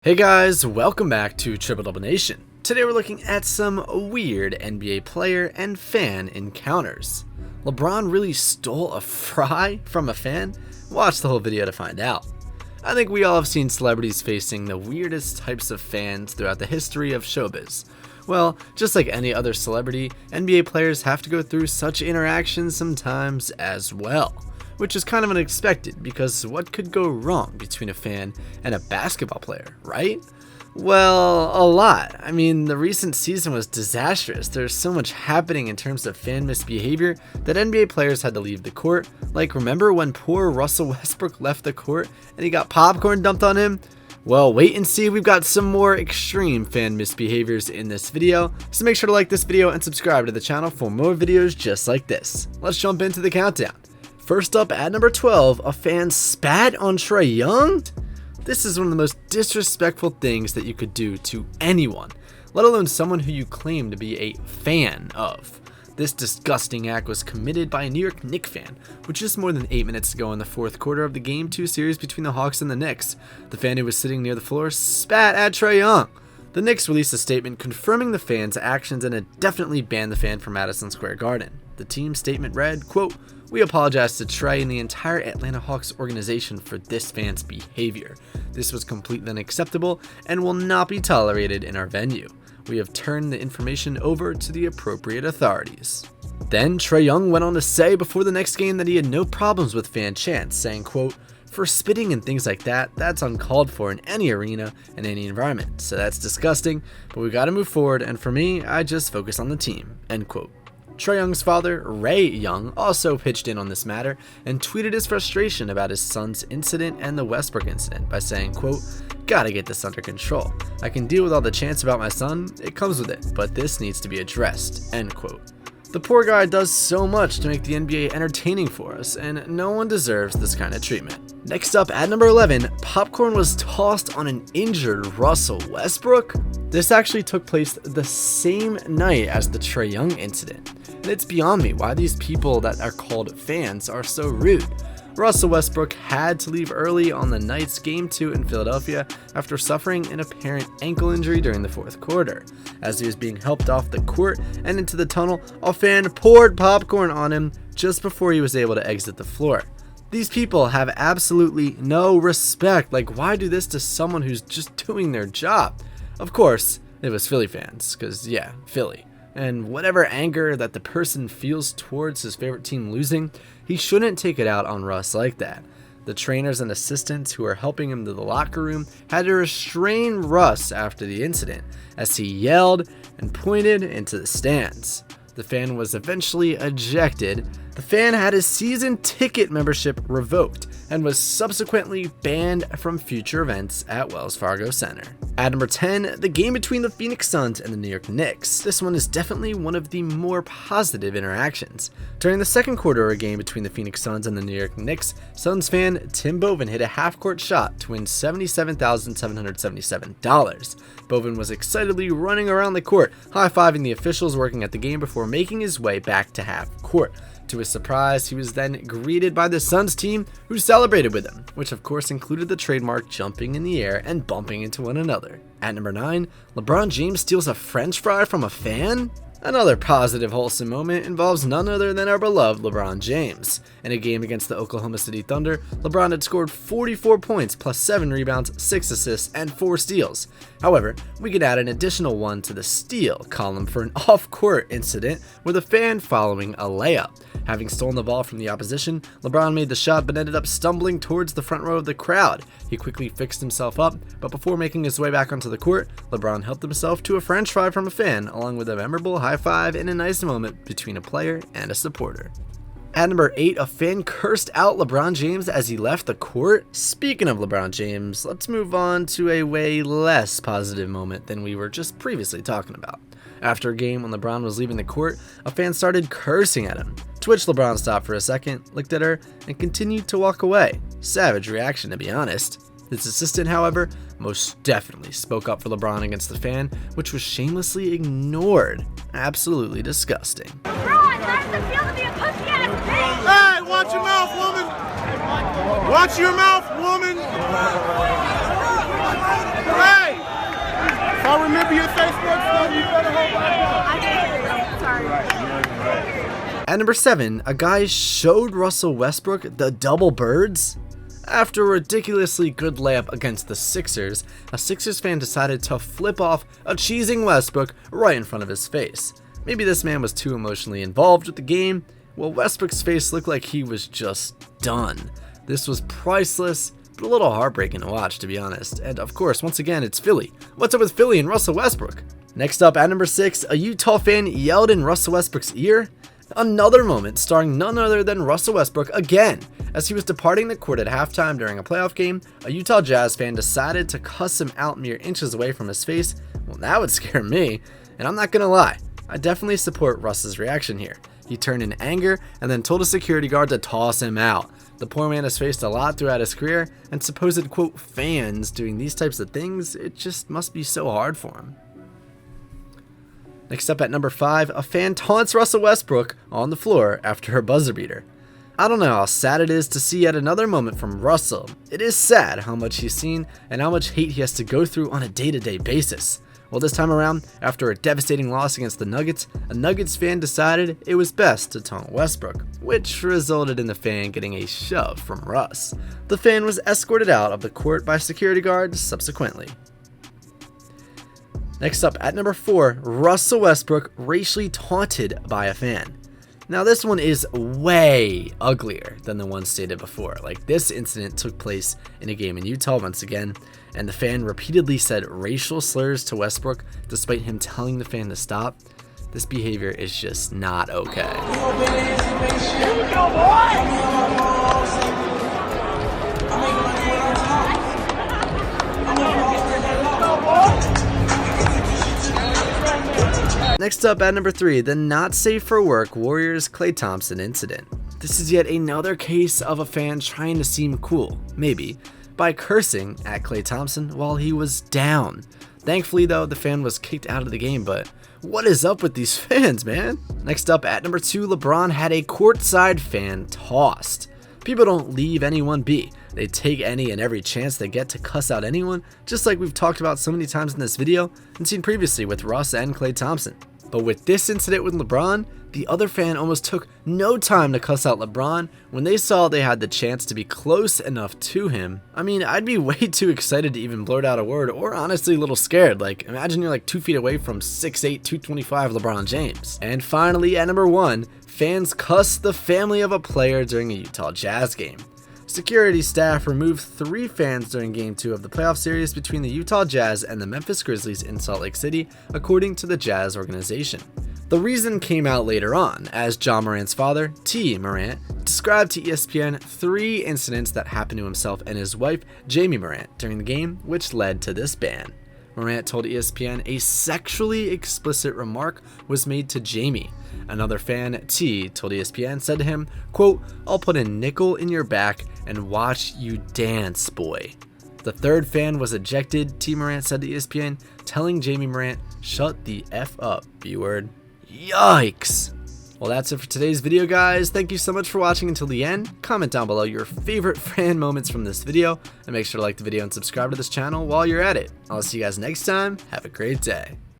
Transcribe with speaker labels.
Speaker 1: Hey guys, welcome back to Triple Double Nation. Today we're looking at some weird NBA player and fan encounters. LeBron really stole a fry from a fan? Watch the whole video to find out. I think we all have seen celebrities facing the weirdest types of fans throughout the history of showbiz. Well, just like any other celebrity, NBA players have to go through such interactions sometimes as well. Which is kind of unexpected, because what could go wrong between a fan and a basketball player, right? Well, a lot. I mean, the recent season was disastrous. There's so much happening in terms of fan misbehavior that NBA players had to leave the court. Like, remember when poor Russell Westbrook left the court and he got popcorn dumped on him? Well, wait and see, we've got some more extreme fan misbehaviors in this video, so make sure to like this video and subscribe to the channel for more videos just like this. Let's jump into the countdown. First up at number 12, a fan spat on Trae Young? This is one of the most disrespectful things that you could do to anyone, let alone someone who you claim to be a fan of. This disgusting act was committed by a New York Knicks fan, with just more than 8 minutes to go in the fourth quarter of the Game 2 series between the Hawks and the Knicks. The fan who was sitting near the floor spat at Trae Young. The Knicks released a statement confirming the fan's actions and indefinitely banned the fan from Madison Square Garden. The team statement read, quote, "We apologize to Trae and the entire Atlanta Hawks organization for this fan's behavior. This was completely unacceptable and will not be tolerated in our venue. We have turned the information over to the appropriate authorities." Then Trae Young went on to say before the next game that he had no problems with fan chants, saying, quote, "For spitting and things like that, that's uncalled for in any arena and any environment. So that's disgusting, but we gotta move forward, and for me, I just focus on the team," end quote. Trae Young's father, Ray Young, also pitched in on this matter and tweeted his frustration about his son's incident and the Westbrook incident by saying, quote, "Gotta get this under control. I can deal with all the chants about my son, it comes with it, but this needs to be addressed," end quote. The poor guy does so much to make the NBA entertaining for us, and no one deserves this kind of treatment. Next up at number 11, popcorn was tossed on an injured Russell Westbrook. This actually took place the same night as the Trae Young incident, and it's beyond me why these people that are called fans are so rude. Russell Westbrook had to leave early on the night's Game 2 in Philadelphia after suffering an apparent ankle injury during the fourth quarter. As he was being helped off the court and into the tunnel, a fan poured popcorn on him just before he was able to exit the floor. These people have absolutely no respect. Like, why do this to someone who's just doing their job? Of course, it was Philly fans, because yeah, Philly. And whatever anger that the person feels towards his favorite team losing, he shouldn't take it out on Russ like that. The trainers and assistants who are helping him to the locker room had to restrain Russ after the incident as he yelled and pointed into the stands. The fan was eventually ejected. The fan had his season ticket membership revoked and was subsequently banned from future events at Wells Fargo Center. At number 10, the game between the Phoenix Suns and the New York Knicks. This one is definitely one of the more positive interactions. During the second quarter of a game between the Phoenix Suns and the New York Knicks, Suns fan Tim Boven hit a half-court shot to win $77,777. Boven was excitedly running around the court, high-fiving the officials working at the game before making his way back to half-court. To his surprise, he was then greeted by the Suns team, who celebrated with him, which of course included the trademark jumping in the air and bumping into one another. At number 9, LeBron James steals a French fry from a fan? Another positive, wholesome moment involves none other than our beloved LeBron James. In a game against the Oklahoma City Thunder, LeBron had scored 44 points plus 7 rebounds, 6 assists, and 4 steals. However, we could add an additional one to the steal column for an off-court incident with a fan following a layup. Having stolen the ball from the opposition, LeBron made the shot but ended up stumbling towards the front row of the crowd. He quickly fixed himself up, but before making his way back onto the court, LeBron helped himself to a French fry from a fan, along with a memorable high five and a nice moment between a player and a supporter. At number 8, a fan cursed out LeBron James as he left the court. Speaking of LeBron James, let's move on to a way less positive moment than we were just previously talking about. After a game when LeBron was leaving the court, a fan started cursing at him, to which LeBron stopped for a second, looked at her, and continued to walk away. Savage reaction, to be honest. His assistant, however, most definitely spoke up for LeBron against the fan, which was shamelessly ignored. Absolutely disgusting.
Speaker 2: LeBron, how does it feel to be a pussy-ass bitch?
Speaker 3: Hey, watch your mouth, woman! Watch your mouth, woman! Hey! If I remember your Facebook stuff, you better hold my
Speaker 2: Sorry.
Speaker 1: At number 7, a guy showed Russell Westbrook the double birds. After a ridiculously good layup against the Sixers, a Sixers fan decided to flip off a cheesing Westbrook right in front of his face. Maybe this man was too emotionally involved with the game. Well, Westbrook's face looked like he was just done. This was priceless, but a little heartbreaking to watch, to be honest. And of course, once again, it's Philly. What's up with Philly and Russell Westbrook? Next up, at number 6, a Utah fan yelled in Russell Westbrook's ear. Another moment starring none other than Russell Westbrook again. As he was departing the court at halftime during a playoff game, a Utah Jazz fan decided to cuss him out mere inches away from his face. Well, that would scare me, and I'm not gonna lie, I definitely support Russ's reaction here. He turned in anger and then told a security guard to toss him out. The poor man has faced a lot throughout his career, and supposed quote fans doing these types of things, it just must be so hard for him. Next up at number 5, a fan taunts Russell Westbrook on the floor after her buzzer beater. I don't know how sad it is to see yet another moment from Russell. It is sad how much he's seen and how much hate he has to go through on a day-to-day basis. Well, this time around, after a devastating loss against the Nuggets, a Nuggets fan decided it was best to taunt Westbrook, which resulted in the fan getting a shove from Russ. The fan was escorted out of the court by security guards subsequently. Next up at number 4, Russell Westbrook racially taunted by a fan. Now this one is way uglier than the one stated before. Like, this incident took place in a game in Utah once again, and the fan repeatedly said racial slurs to Westbrook despite him telling the fan to stop. This behavior is just not okay. Next up at number 3, the not safe for work Warriors Klay Thompson incident. This is yet another case of a fan trying to seem cool, maybe, by cursing at Klay Thompson while he was down. Thankfully though, the fan was kicked out of the game, but what is up with these fans, man? Next up at number 2, LeBron had a courtside fan tossed. People don't leave anyone be. They take any and every chance they get to cuss out anyone, just like we've talked about so many times in this video and seen previously with Russ and Klay Thompson. But with this incident with LeBron, the other fan almost took no time to cuss out LeBron when they saw they had the chance to be close enough to him. I mean, I'd be way too excited to even blurt out a word, or honestly a little scared. Like, imagine you're like 2 feet away from 6'8", 225 LeBron James. And finally, at number 1, fans cussed the family of a player during a Utah Jazz game. Security staff removed 3 fans during Game 2 of the playoff series between the Utah Jazz and the Memphis Grizzlies in Salt Lake City, according to the Jazz organization. The reason came out later on, as Ja Morant's father, T. Morant, described to ESPN 3 incidents that happened to himself and his wife, Jamie Morant, during the game, which led to this ban. Morant told ESPN a sexually explicit remark was made to Jamie. Another fan, T, told ESPN, said to him, quote, "I'll put a nickel in your back and watch you dance, boy." The third fan was ejected, T. Morant said to ESPN, telling Jamie Morant, "Shut the F up, B-word." Yikes! Well, that's it for today's video, guys. Thank you so much for watching until the end. Comment down below your favorite fan moments from this video, and make sure to like the video and subscribe to this channel while you're at it. I'll see you guys next time. Have a great day.